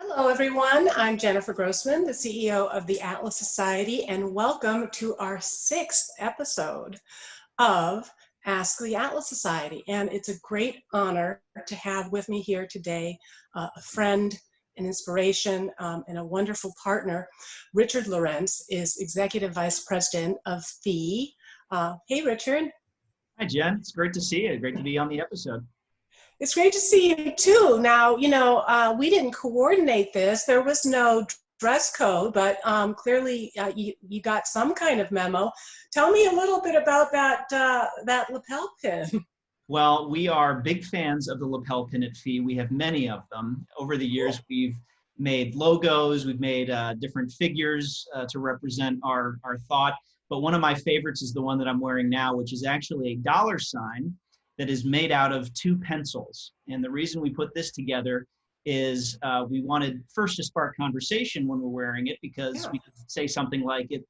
Hello, everyone. I'm Jennifer Grossman, the CEO of the Atlas Society, and welcome to our 6th episode of Ask the Atlas Society. And it's a great honor to have with me here today a friend, an inspiration, and a wonderful partner. Richard Lorenc is Executive Vice President of FEE. Hey, Richard. Hi, Jen. It's great to see you. Great to be on the episode. It's great to see you too. Now, we didn't coordinate this. There was no dress code, but clearly you got some kind of memo. Tell me a little bit about that lapel pin. Well, we are big fans of the lapel pin at FEE. We have many of them. Over the years, we've made logos, we've made different figures to represent our thought. But one of my favorites is the one that I'm wearing now, which is actually a dollar sign that is made out of 2 pencils. And the reason we put this together is we wanted first to spark conversation when we're wearing it, because we could say something like it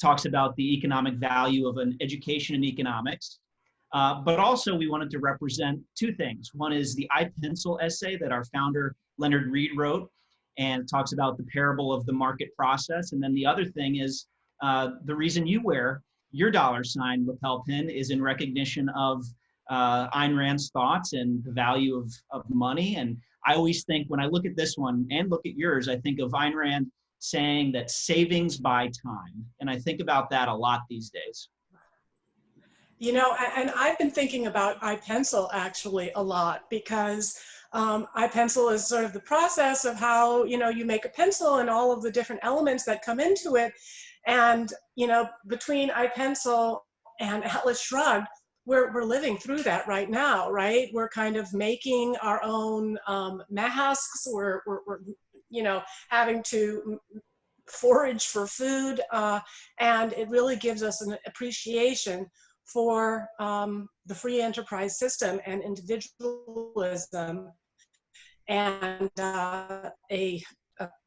talks about the economic value of an education in economics. But also we wanted to represent 2 things. One is the iPencil essay that our founder, Leonard Read, wrote, and talks about the parable of the market process. And then the other thing is the reason you wear your dollar sign lapel pin is in recognition of Ayn Rand's thoughts and the value of money. And I always think when I look at this one and look at yours, I think of Ayn Rand saying that savings buy time. And I think about that a lot these days. You know, and I've been thinking about iPencil actually a lot, because iPencil is sort of the process of how, you make a pencil and all of the different elements that come into it. And, between iPencil and Atlas Shrugged, we're living through that right now, right? We're kind of making our own masks. We're having to forage for food, and it really gives us an appreciation for the free enterprise system and individualism, and a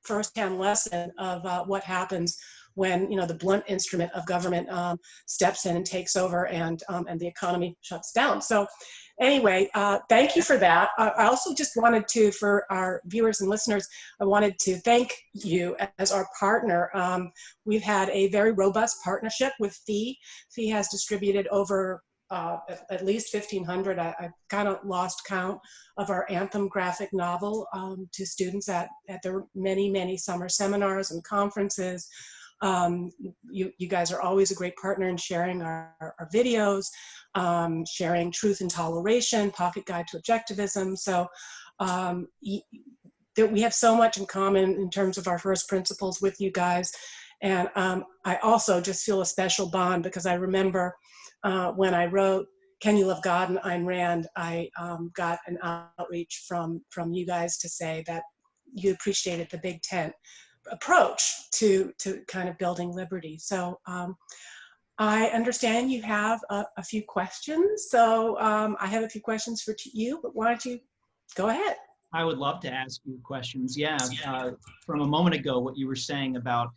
firsthand lesson of what happens when the blunt instrument of government steps in and takes over, and the economy shuts down. So anyway, thank you for that. I also just wanted to, for our viewers and listeners, I wanted to thank you as our partner. We've had a very robust partnership with FEE. FEE has distributed over at least 1,500, I kind of lost count, of our Anthem graphic novel to students at their many summer seminars and conferences. You guys are always a great partner in sharing our videos, sharing Truth and Toleration, Pocket Guide to Objectivism. So we have so much in common in terms of our first principles with you guys. And I also just feel a special bond, because I remember when I wrote Can You Love God and Ayn Rand, I got an outreach from you guys to say that you appreciated the big tent approach to kind of building liberty. So I understand you have a few questions. So I have a few questions for you, but why don't you go ahead? I would love to ask you questions. Yeah, from a moment ago, what you were saying about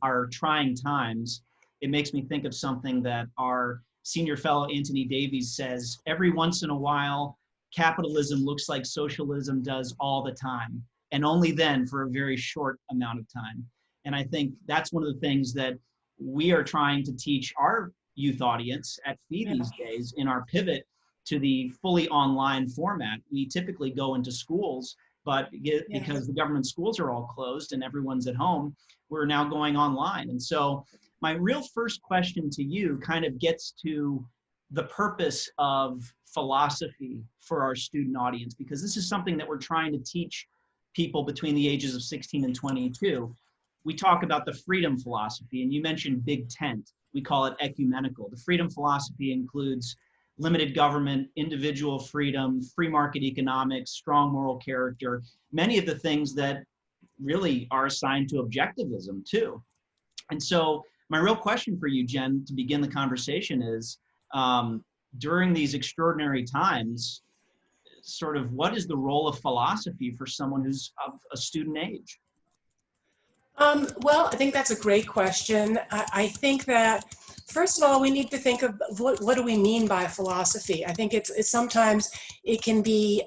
our trying times, it makes me think of something that our senior fellow Anthony Davies says: every once in a while, capitalism looks like socialism does all the time, and only then for a very short amount of time. And I think that's one of the things that we are trying to teach our youth audience at FEE these days in our pivot to the fully online format. We typically go into schools, but because the government schools are all closed and everyone's at home, we're now going online. And so my real first question to you kind of gets to the purpose of philosophy for our student audience, because this is something that we're trying to teach people between the ages of 16 and 22. We talk about the freedom philosophy, and you mentioned big tent. We call it ecumenical. The freedom philosophy includes limited government, individual freedom, free market economics, strong moral character, many of the things that really are assigned to objectivism too. And so my real question for you, Jen, to begin the conversation is, during these extraordinary times, sort of what is the role of philosophy for someone who's of a student age? Well, I think that's a great question. I think that first of all, we need to think of what do we mean by philosophy. I think it's sometimes it can be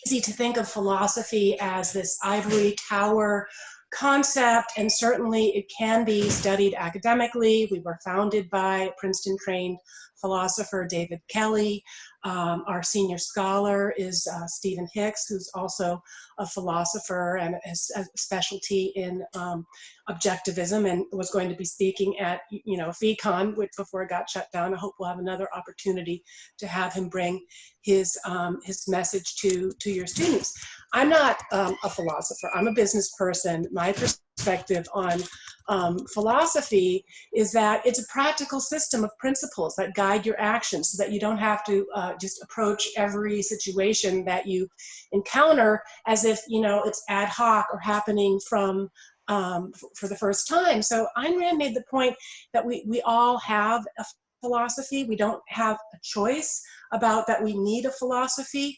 easy to think of philosophy as this ivory tower concept, and certainly it can be studied academically. We were founded by Princeton trained philosopher David Kelly. Our senior scholar is Stephen Hicks, who's also a philosopher and has a specialty in objectivism, and was going to be speaking at FECon, which before it got shut down. I hope we'll have another opportunity to have him bring his message to your students. I'm not a philosopher. I'm a business person. My perspective on philosophy is that it's a practical system of principles that guide your actions, so that you don't have to just approach every situation that you encounter as if it's ad hoc or happening from for the first time. So Ayn Rand made the point that we all have a philosophy. We don't have a choice about that we need a philosophy.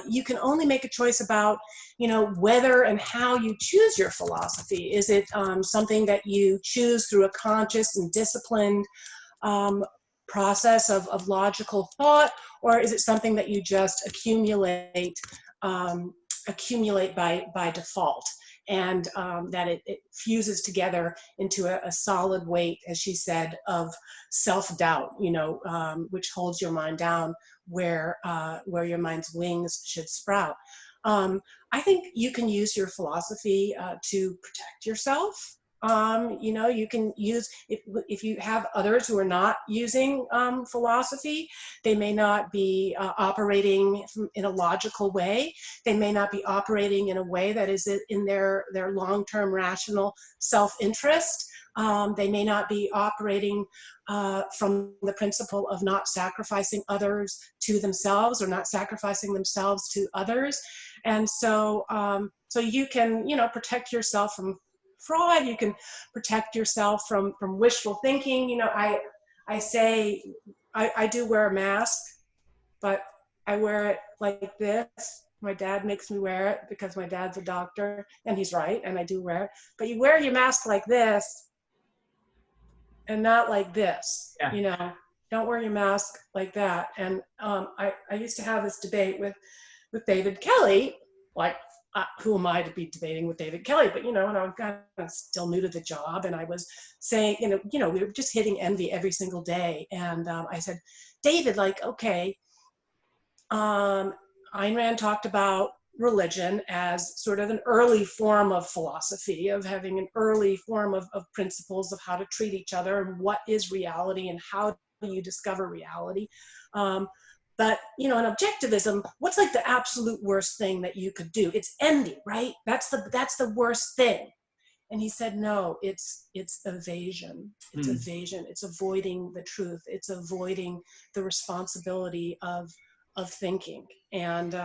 You can only make a choice about whether and how you choose your philosophy. Is it something that you choose through a conscious and disciplined process of logical thought, or is it something that you just accumulate by default, and that it fuses together into a solid weight, as she said, of self-doubt, which holds your mind down where your mind's wings should sprout. I think you can use your philosophy to protect yourself. You can use, if you have others who are not using philosophy, they may not be operating in a logical way. They may not be operating in a way that is in their long-term rational self-interest. They may not be operating from the principle of not sacrificing others to themselves, or not sacrificing themselves to others. And so you can, protect yourself from fraud. You can protect yourself from wishful thinking. I say I do wear a mask, but I wear it like this. My dad makes me wear it because my dad's a doctor, and he's right, and I do wear it. But you wear your mask like this and not like this. Yeah. Don't wear your mask like that. And I used to have this debate with David Kelly, like, who am I to be debating with David Kelly? But, and I'm kind of still new to the job. And I was saying, we were just hitting envy every single day. And I said, David, okay, Ayn Rand talked about religion as sort of an early form of philosophy, of having an early form of principles of how to treat each other, and what is reality, and how do you discover reality. But, in objectivism, what's like the absolute worst thing that you could do? It's envy, right? That's the worst thing. And he said, no, it's evasion. It's evasion. It's avoiding the truth. It's avoiding the responsibility of thinking. And,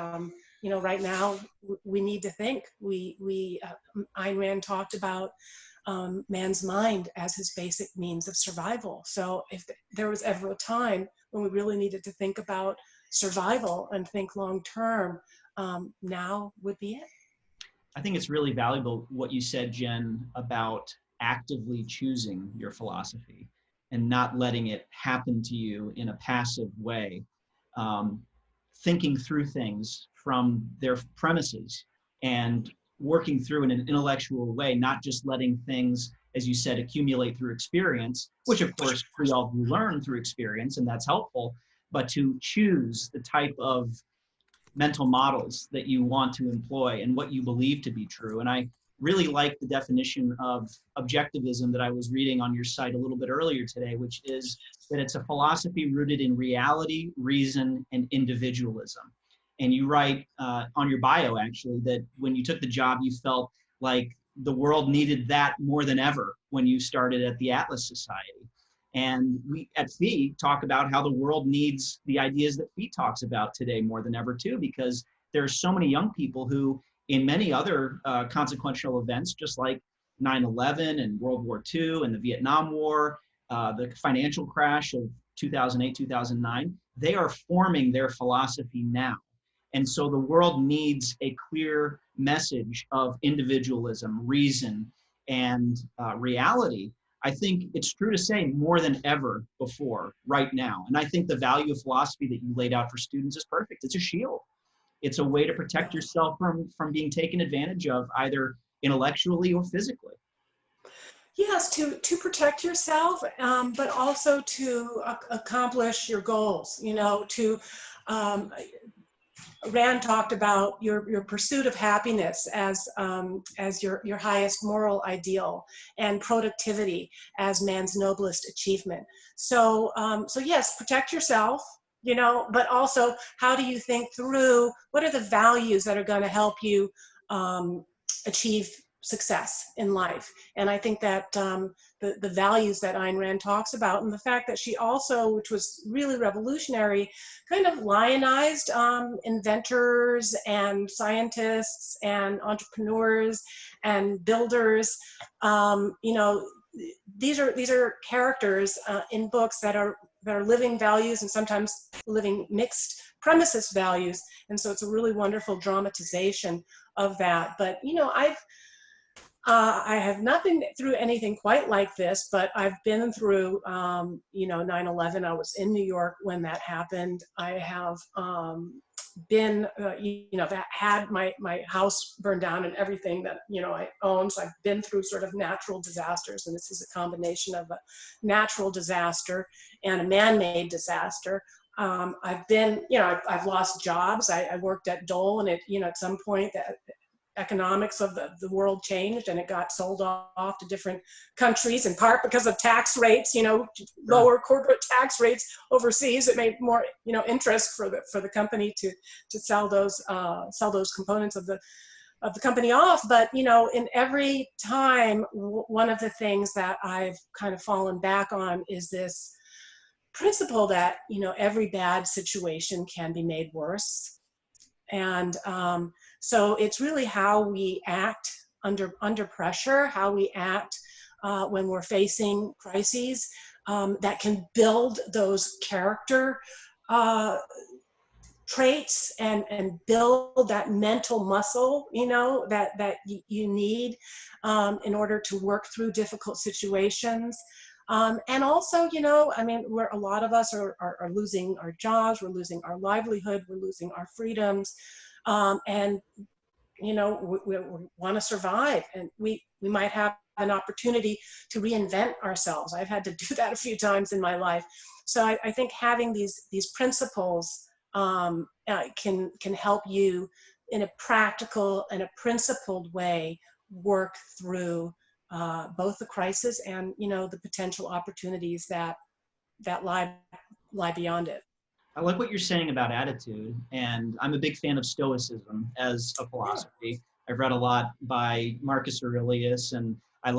right now we need to think. Ayn Rand talked about man's mind as his basic means of survival. So if there was ever a time when we really needed to think about survival and think long term, now would be it. I think it's really valuable what you said, Jen, about actively choosing your philosophy and not letting it happen to you in a passive way. Thinking through things from their premises and working through in an intellectual way, not just letting things, as you said, accumulate through experience, which of course we all learn through experience, and that's helpful, but to choose the type of mental models that you want to employ and what you believe to be true. And I really like the definition of objectivism that I was reading on your site a little bit earlier today, which is that it's a philosophy rooted in reality, reason, and individualism. And you write on your bio, actually, that when you took the job, you felt like the world needed that more than ever when you started at the Atlas Society. And we at FEE talk about how the world needs the ideas that FEE talks about today more than ever too, because there are so many young people who, in many other consequential events, just like 9/11 and World War II and the Vietnam War, the financial crash of 2008, 2009, they are forming their philosophy now. And so the world needs a clear message of individualism, reason, and reality, I think it's true to say more than ever before right now. And I think the value of philosophy that you laid out for students is perfect. It's a shield. It's a way to protect yourself from being taken advantage of, either intellectually or physically. Yes, to protect yourself, but also to accomplish your goals. You know, to Rand talked about your pursuit of happiness as your highest moral ideal, and productivity as man's noblest achievement. So so yes, protect yourself, you know, but also how do you think through what are the values that are going to help you achieve success in life. And I think that the values that Ayn Rand talks about, and the fact that she also, which was really revolutionary, kind of lionized inventors and scientists and entrepreneurs and builders. You know, these are characters in books that are living values, and sometimes living mixed premises values. And so it's a really wonderful dramatization of that. But you know, I have not been through anything quite like this, but I've been through, you know, 9/11. I was in New York when that happened. I have been, you know, that had my house burned down and everything that, you know, I own. So I've been through sort of natural disasters, and this is a combination of a natural disaster and a man-made disaster. I've been, you know, I've lost jobs. I worked at Dole, and it, you know, at some point that economics of the world changed, and it got sold off to different countries, in part because of tax rates, you know, lower corporate tax rates overseas. It made more, you know, interest for the company to sell those components of the company off. But you know, in every time, one of the things that I've kind of fallen back on is this principle that, you know, every bad situation can be made worse. And so it's really how we act under pressure, how we act when we're facing crises, that can build those character traits and build that mental muscle, you know, that you need in order to work through difficult situations. And also, you know, I mean, where a lot of us are losing our jobs, we're losing our livelihood, we're losing our freedoms, and you know, we want to survive, and we might have an opportunity to reinvent ourselves. I've had to do that a few times in my life. So I think having these principles can help you in a practical and a principled way work through both the crisis and, you know, the potential opportunities that lie beyond it. I like what you're saying about attitude, and I'm a big fan of Stoicism as a philosophy. I've read a lot by Marcus Aurelius, and I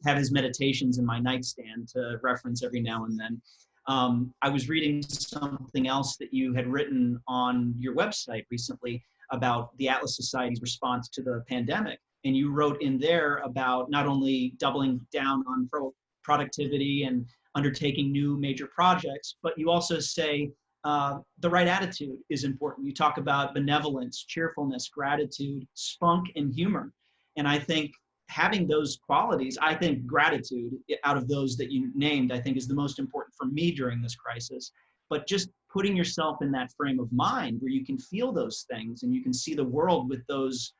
have his meditations in my nightstand to reference every now and then. I was reading something else that you had written on your website recently about the Atlas Society's response to the pandemic. And you wrote in there about not only doubling down on productivity and undertaking new major projects, but you also say the right attitude is important. You talk about benevolence, cheerfulness, gratitude, spunk, and humor. And I think having those qualities, I think gratitude, out of those that you named, I think is the most important for me during this crisis. But just putting yourself in that frame of mind where you can feel those things and you can see the world with those,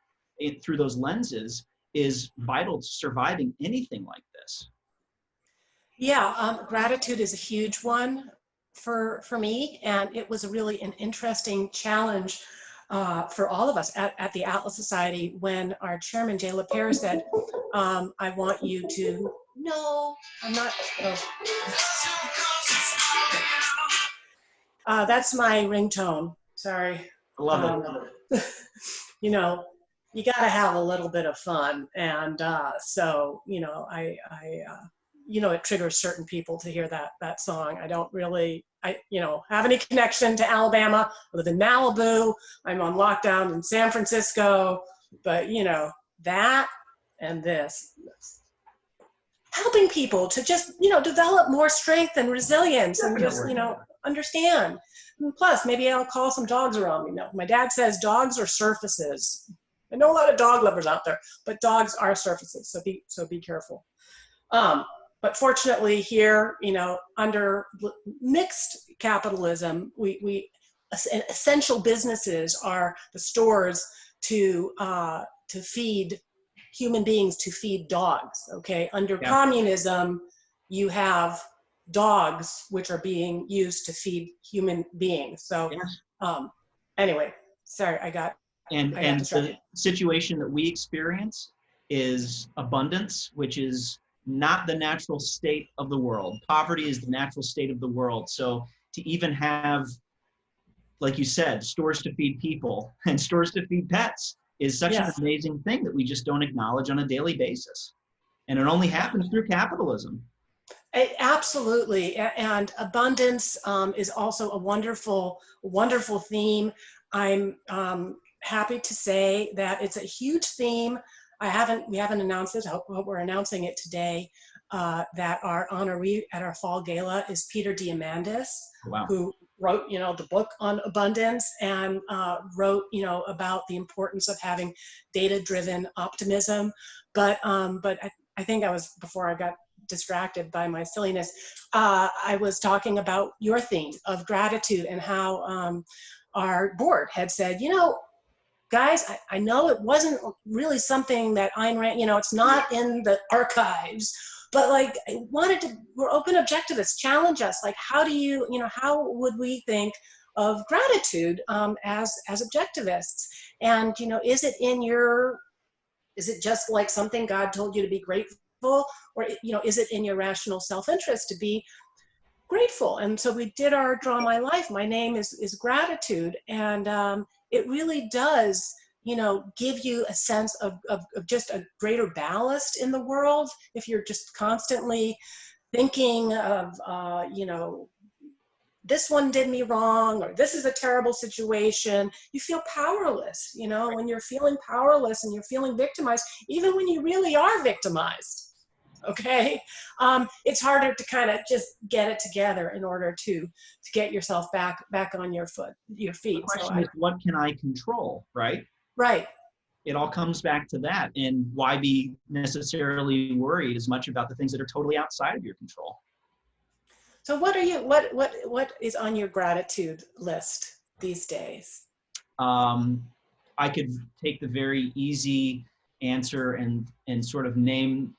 through those lenses, is vital to surviving anything like this. Yeah, gratitude is a huge one for me, and it was really an interesting challenge for all of us at the Atlas Society when our chairman, Jay LaPierre, said, I want you to, no, I'm not, that's my ringtone, sorry. I love it. You know, you got to have a little bit of fun. And so, you know, you know, it triggers certain people to hear that song. I don't really, you know, have any connection to Alabama. I live in Malibu. I'm on lockdown in San Francisco. But, you know, that and this, helping people to just, you know, develop more strength and resilience and just, you know, understand. And plus, maybe I'll call some dogs around me. No, my dad says dogs are surfaces. I know a lot of dog lovers out there, but dogs are surfaces, so be careful. Um, but fortunately here, you know, under mixed capitalism, we essential businesses are the stores to feed human beings, to feed dogs. Okay, under Yeah. communism, you have dogs which are being used to feed human beings. So anyway, sorry, I got And distracted. the situation that we experience is abundance, which is not the natural state of the world. Poverty is the natural state of the world. So to even have, like you said, stores to feed people and stores to feed pets is such an Yes. amazing thing that we just don't acknowledge on a daily basis. And it only happens through capitalism. Absolutely, and abundance is also a wonderful, wonderful theme. I'm happy to say that it's a huge theme. We haven't announced it. I hope we're announcing it today. That our honoree at our fall gala is Peter Diamandis, Wow. who wrote, you know, the book on abundance and wrote, you know, about the importance of having data-driven optimism. But I think before I got distracted by my silliness, I was talking about your theme of gratitude and how our board had said, you know, guys, I know it wasn't really something that Ayn Rand, you know, it's not in the archives, but like I wanted to, we're open objectivists, challenge us. Like, how do you, you know, how would we think of gratitude as objectivists? And, you know, is it just like something God told you to be grateful? Or, you know, is it in your rational self-interest to be grateful? And so we did our Draw My Life. My name is gratitude. And it really does, you know, give you a sense of just a greater ballast in the world. If you're just constantly thinking of, you know, this one did me wrong, or this is a terrible situation, you feel powerless. You know, when you're feeling powerless and you're feeling victimized, even when you really are victimized, okay, it's harder to kind of just get it together in order to get yourself back on your feet. The question is, what can I control, right? Right. It all comes back to that. And why be necessarily worried as much about the things that are totally outside of your control? So what is on your gratitude list these days? I could take the very easy answer and sort of name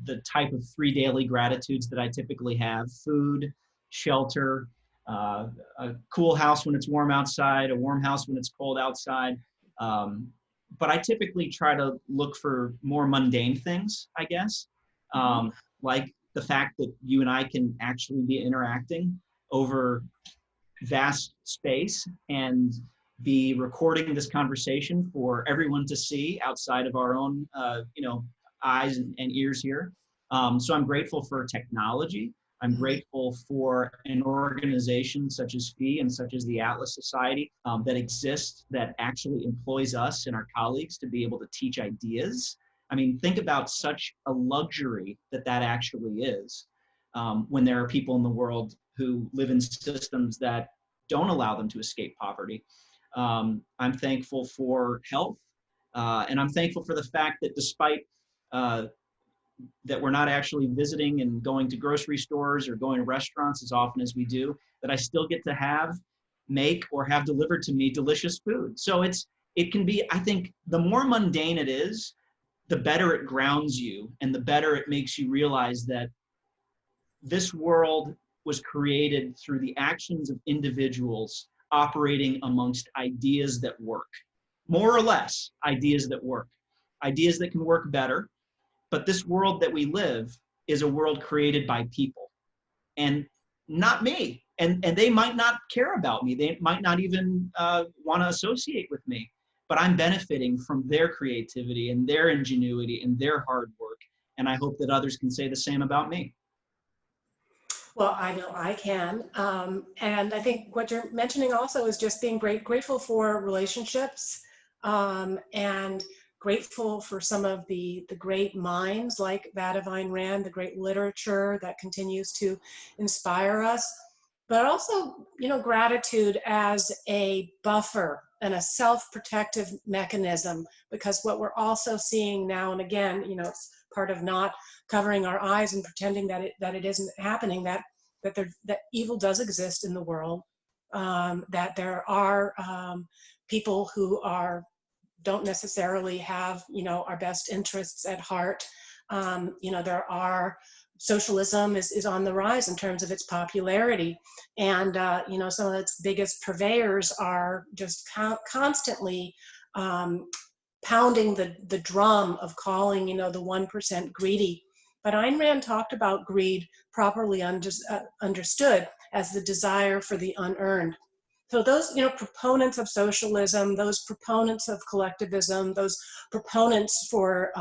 the type of 3 daily gratitudes that I typically have: food, shelter, a cool house when it's warm outside, a warm house when it's cold outside. But I typically try to look for more mundane things, I guess, like the fact that you and I can actually be interacting over vast space and be recording this conversation for everyone to see outside of our own, eyes and ears here. So I'm grateful for technology. I'm grateful for an organization such as FEE and such as the Atlas Society that exists, that actually employs us and our colleagues to be able to teach ideas. I mean, think about such a luxury that actually is, when there are people in the world who live in systems that don't allow them to escape poverty. I'm thankful for health, and I'm thankful for the fact that despite that we're not actually visiting and going to grocery stores or going to restaurants as often as we do, that I still get to make or have delivered to me delicious food. So it can be, I think, the more mundane it is, the better it grounds you and the better it makes you realize that this world was created through the actions of individuals operating amongst ideas that work, more or less ideas that work, ideas that can work better. But this world that we live is a world created by people and not me. And they might not care about me. They might not even want to associate with me, but I'm benefiting from their creativity and their ingenuity and their hard work. And I hope that others can say the same about me. Well, I know I can. And I think what you're mentioning also is just being grateful for relationships, and grateful for some of the great minds like that of Ayn Rand, the great literature that continues to inspire us, but also, you know, gratitude as a buffer a self-protective mechanism, because what we're also seeing now and again, it's part of not covering our eyes and pretending that it isn't happening, that evil does exist in the world, that there are people who don't necessarily have our best interests at heart. There are socialism is on the rise in terms of its popularity, and some of its biggest purveyors are just constantly pounding the drum of calling the 1% greedy. But Ayn Rand talked about greed properly understood as the desire for the unearned. So those, proponents of socialism, those proponents of collectivism, those proponents for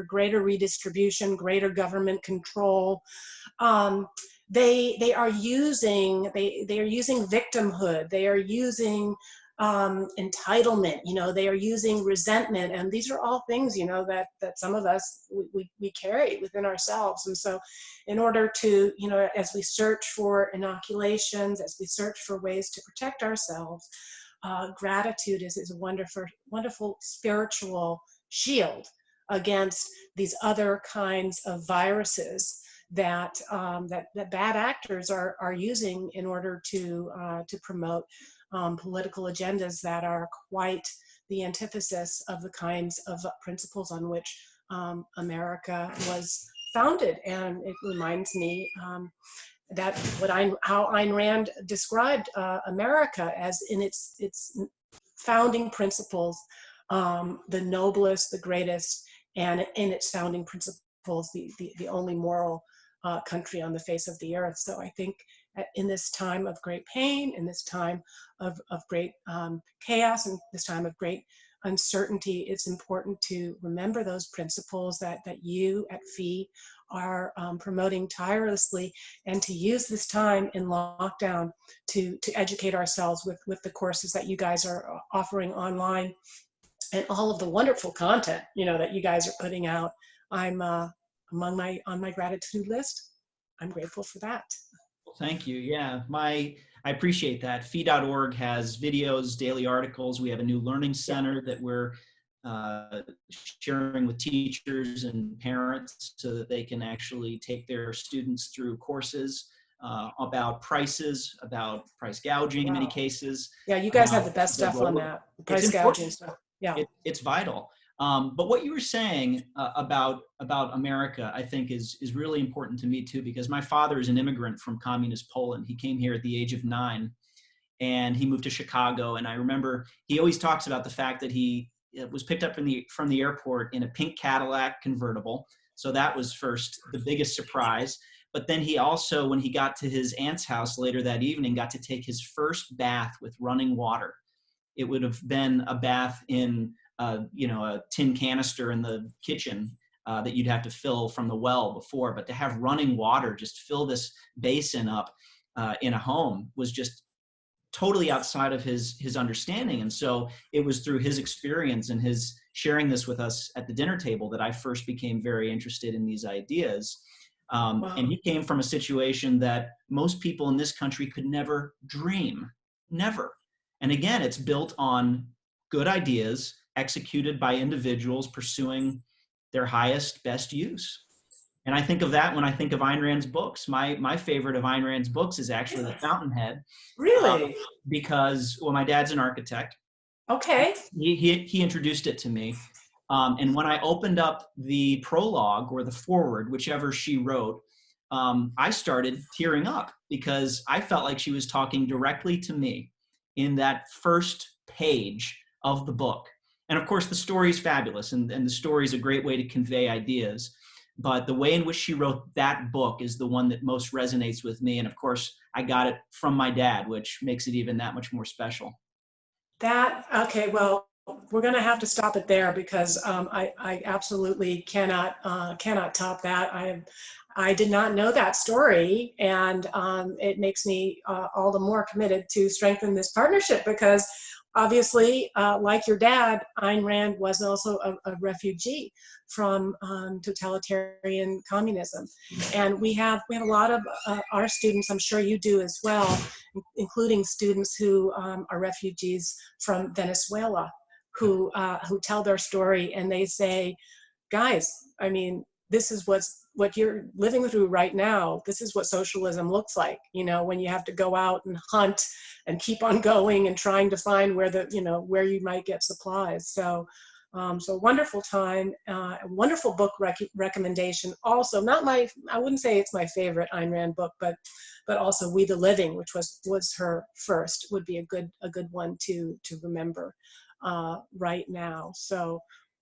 greater redistribution, greater government control, they are using victimhood. They are using entitlement. They are using resentment, and these are all things that some of us we carry within ourselves. And so, in order to as we search for inoculations, as we search for ways to protect ourselves, gratitude is a wonderful spiritual shield against these other kinds of viruses that bad actors are using in order to promote political agendas that are quite the antithesis of the kinds of principles on which America was founded. And it reminds me that how Ayn Rand described America as in its founding principles, the noblest, the greatest, and in its founding principles, the only moral country on the face of the earth. So I think in this time of great pain, in this time of great chaos, and this time of great uncertainty, it's important to remember those principles that you at FEE are promoting tirelessly, and to use this time in lockdown to educate ourselves with the courses that you guys are offering online, and all of the wonderful content that you guys are putting out. I'm on my gratitude list. I'm grateful for that. Thank you. Yeah, I appreciate that. Fee.org has videos, daily articles. We have a new learning center that we're sharing with teachers and parents so that they can actually take their students through courses about prices, about price gouging in many cases. Yeah, you guys have the best stuff on that, price gouging stuff. Yeah, it's vital. But what you were saying about America, I think is really important to me too, because my father is an immigrant from communist Poland. He came here at the age of 9, and he moved to Chicago. And I remember he always talks about the fact that he was picked up from the airport in a pink Cadillac convertible. So that was first the biggest surprise. But then he also, when he got to his aunt's house later that evening, got to take his first bath with running water. It would have been a bath in a tin canister in the kitchen that you'd have to fill from the well before, but to have running water just fill this basin up in a home was just totally outside of his understanding. And so it was through his experience and his sharing this with us at the dinner table that I first became very interested in these ideas. Wow. And he came from a situation that most people in this country could never dream, never. And again, it's built on good ideas executed by individuals pursuing their highest, best use. And I think of that when I think of Ayn Rand's books. My favorite of Ayn Rand's books is actually The Fountainhead. Really? Because, well, my dad's an architect. Okay. He introduced it to me. And when I opened up the prologue or the foreword, whichever she wrote, I started tearing up because I felt like she was talking directly to me in that first page of the book. And of course, the story is fabulous, and the story is a great way to convey ideas. But the way in which she wrote that book is the one that most resonates with me. And of course, I got it from my dad, which makes it even that much more special. Okay, well, we're going to have to stop it there because I absolutely cannot top that. I did not know that story, and it makes me all the more committed to strengthen this partnership, because obviously, like your dad, Ayn Rand was also a refugee from totalitarian communism. And we have a lot of our students, I'm sure you do as well, including students who are refugees from Venezuela, who tell their story and they say, guys, I mean, this is what you're living through right now. This is what socialism looks like, you know, when you have to go out and hunt and keep on going and trying to find where where you might get supplies. So so wonderful time, wonderful book recommendation. Also, I wouldn't say it's my favorite Ayn Rand book, but also We the Living, which was her first, would be a good one to remember right now. So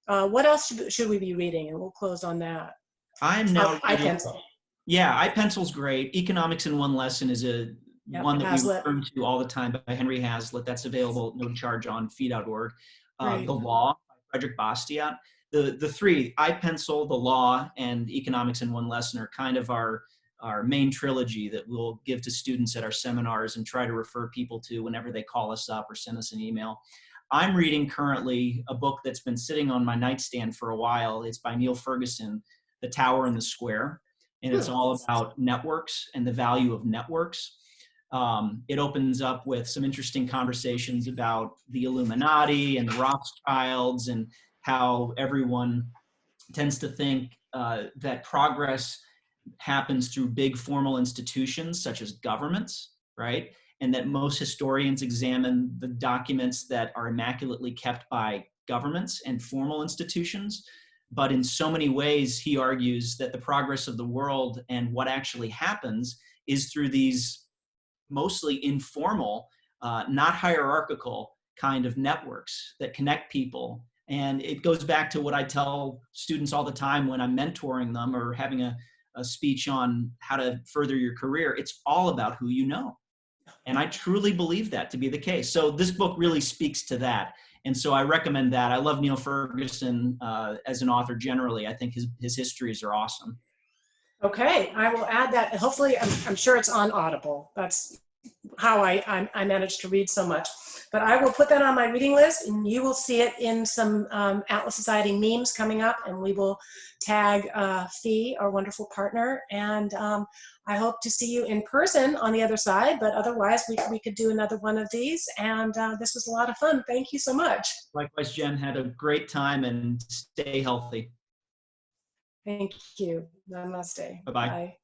what else should we be reading? And we'll close on that. I'm now reading, iPencil. yeah, iPencil's great. Economics in One Lesson is Yep, one that we Hazlitt. return to all the time by Henry Hazlitt. That's available no charge on fee.org. Great. The Law by Frederick Bastiat. The three, iPencil, The Law, and Economics in One Lesson, are kind of our main trilogy that we'll give to students at our seminars and try to refer people to whenever they call us up or send us an email. I'm reading currently a book that's been sitting on my nightstand for a while. It's by Neil Ferguson, The Tower and the Square, and it's all about networks and the value of networks. It opens up with some interesting conversations about the Illuminati and the Rothschilds and how everyone tends to think that progress happens through big formal institutions such as governments, right? And that most historians examine the documents that are immaculately kept by governments and formal institutions. But in so many ways, he argues that the progress of the world and what actually happens is through these mostly informal, not hierarchical kind of networks that connect people. And it goes back to what I tell students all the time when I'm mentoring them or having a speech on how to further your career. It's all about who you know. And I truly believe that to be the case. So this book really speaks to that. And so I recommend that. I love Neil Ferguson as an author generally. I think his histories are awesome. Okay, I will add that. Hopefully, I'm sure it's on Audible. That's how I managed to read so much. But I will put that on my reading list, and you will see it in some Atlas Society memes coming up, and we will tag Fee, our wonderful partner. And I hope to see you in person on the other side, but otherwise we could do another one of these. And this was a lot of fun. Thank you so much. Likewise, Jen, had a great time, and stay healthy. Thank you. Namaste. Bye-bye. Bye.